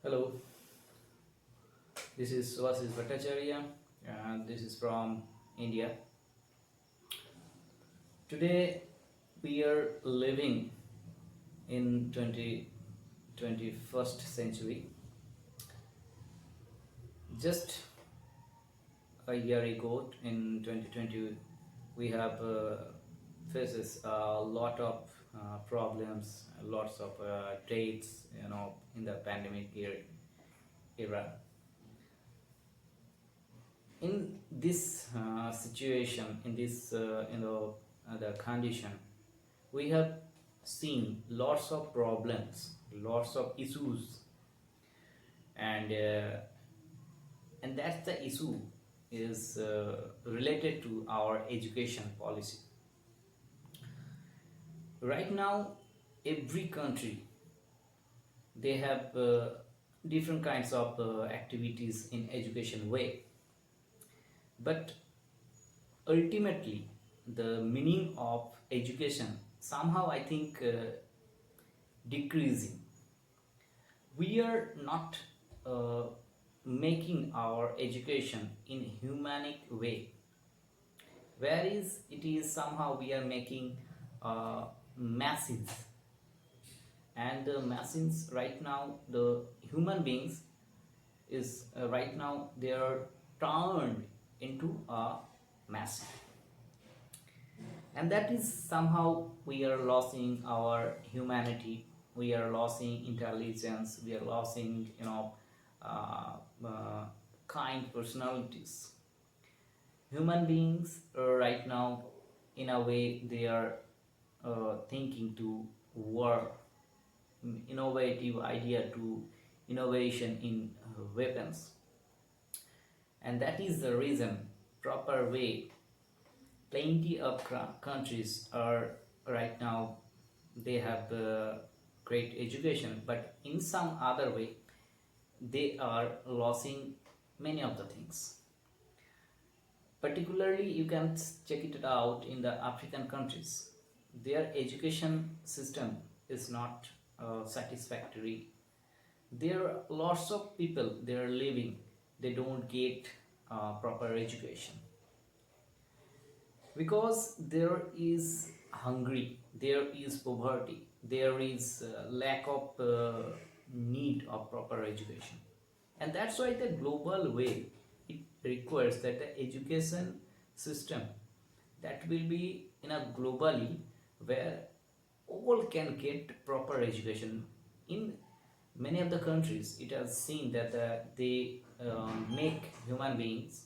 Hello, this is Subhas and this is from India. Today we are living in 21st century. Just a year ago in 2020 we have faces a lot of problems, lots of dates, in the pandemic era. In this situation, in this the condition, we have seen lots of problems, lots of issues, and that's the issue is related to our education policy. Right now, every country they have different kinds of activities in education way, but ultimately the meaning of education somehow I think decreasing. We are not uh, making our education in humanic way, whereas it is somehow we are making machines, and the machines right now, the human beings is right now they are turned into a machine, and that is somehow we are losing our humanity, we are losing intelligence, we are losing uh, uh, kind personalities. Human beings right now in a way they are thinking to work innovative idea to innovation in weapons, and that is the reason proper way plenty of countries are right now they have great education, but in some other way they are losing many of the things. Particularly you can check it out in the African countries, their education system is not satisfactory. There are lots of people they are living, they don't get proper education because there is hungry, there is poverty, there is lack of need of proper education, and that's why the global way it requires that the education system that will be in a globally where all can get proper education. In many of the countries it has seen that they make human beings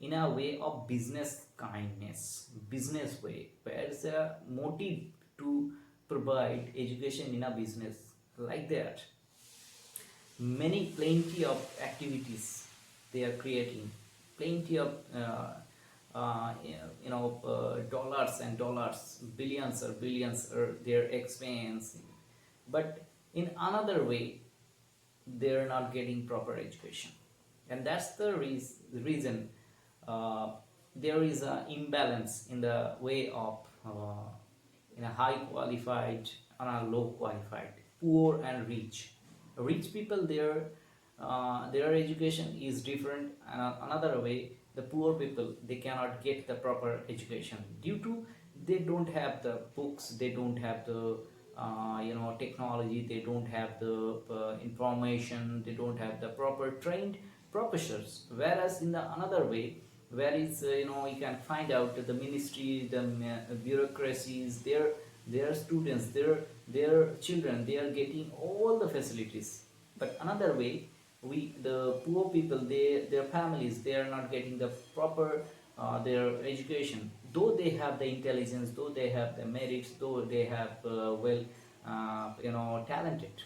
in a way of business kindness, business way, where is a motive to provide education in a business like that. Many plenty of activities they are creating, plenty of dollars and dollars, billions or billions are their expense, but in another way they are not getting proper education, and that's the reason uh, there is an imbalance in the way of in a high qualified and a low qualified, poor and rich. Rich people their education is different, and another way the poor people they cannot get the proper education due to they don't have the books, they don't have the technology, they don't have the information, they don't have the proper trained professors. Whereas in the another way, where is you can find out that the ministry, the bureaucracies, their students, their children they are getting all the facilities, but another way we the poor people, their families they are not getting the proper their education, though they have the intelligence, though they have the merits, though they have well talented.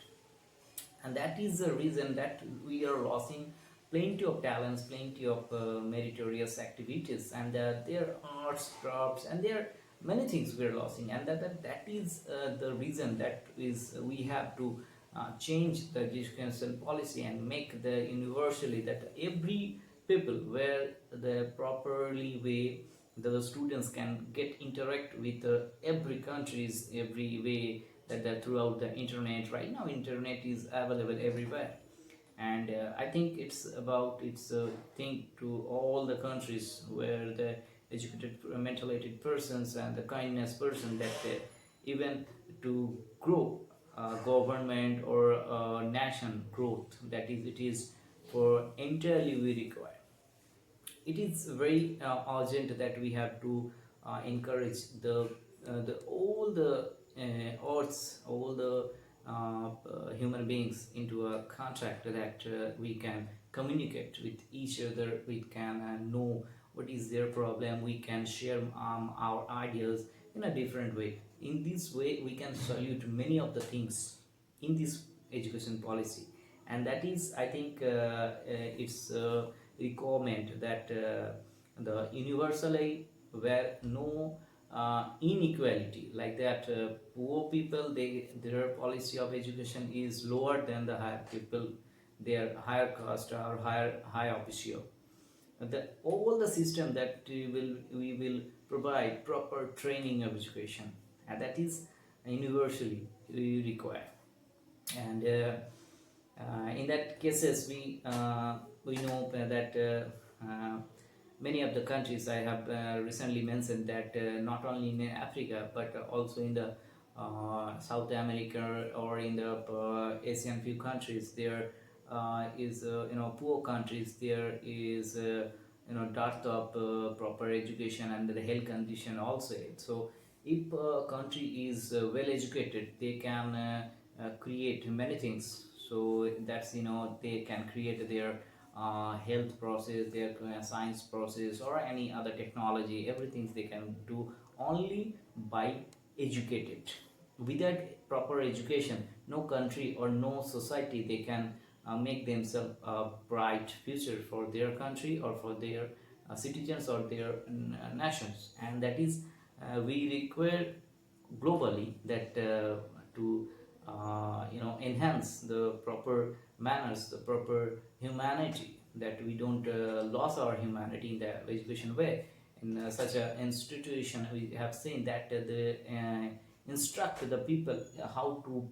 And that is the reason that we are losing plenty of talents, plenty of meritorious activities, and their arts, crafts, and there are many things we are losing, and that is the reason that is we have to change the education policy and make the universally that every people where the properly way the students can get interact with every countries every way, that throughout the internet. Right now internet is available everywhere, And I think it's a thing to all the countries where the educated mentally persons and the kindness person that even to grow government or nation growth, that is it is for entirely we require. It is very urgent that we have to encourage the all the earths, all the human beings into a contract that we can communicate with each other, we can know what is their problem, we can share our ideas in a different way. In this way we can solve many of the things in this education policy. And that is, I think, it's requirement that the universally where no inequality like that, poor people, their policy of education is lower than the higher people, their higher caste or higher officio. All the system that we will provide proper training of education, and that is universally we require. And in that cases we know that many of the countries I have recently mentioned that not only in Africa but also in the South America or in the Asian few countries, there is poor countries, there is dearth of proper education and the health condition also. So if a country is well educated, they can create many things. So that's, they can create their health process, their science process, or any other technology, everything they can do only by educated. Without proper education, no country or no society they can make themselves a bright future for their country or for their citizens or their nations. And that is, we require globally that to enhance the proper manners, the proper humanity, that we don't lose our humanity in the education way. In such an institution we have seen that they instruct the people how to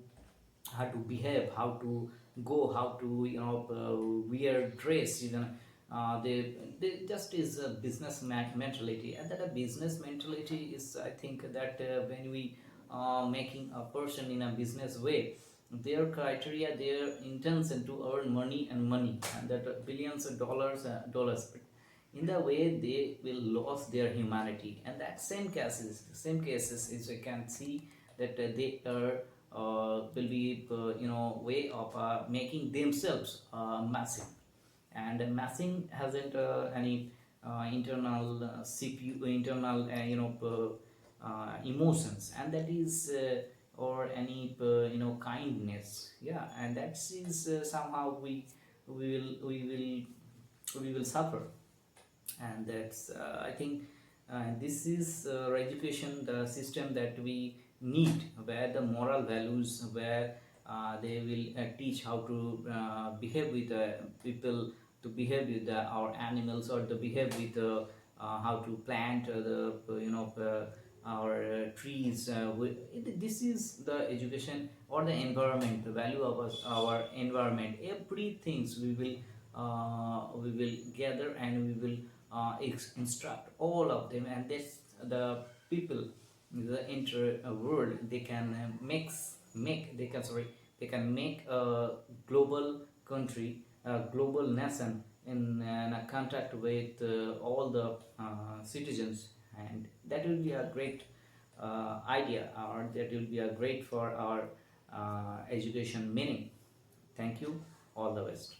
behave, how to go, how to wear dress, even they just is a business mentality. And that a business mentality is, I think, that when we making a person in a business way, their criteria, their intention to earn money and money, and that billions of dollars, but in the way they will lose their humanity. And that same cases is we can see that they are will be way of making themselves massive. And massing hasn't any internal CPU, internal emotions, and that is or any kindness. Yeah, and that is somehow we will suffer. And that's I think this is education, the system that we need, where the moral values, where they will teach how to behave with people, to behave with our animals, or to behave with how to plant the our trees. This is the education or the environment, the value of our environment. Everything we will gather, and we will instruct all of them. And that's the people, the inter world, they can they can make a global country, a global nation in a contact with all the citizens. And that will be a great idea, or that will be a great for our education meaning. Thank you. All the best.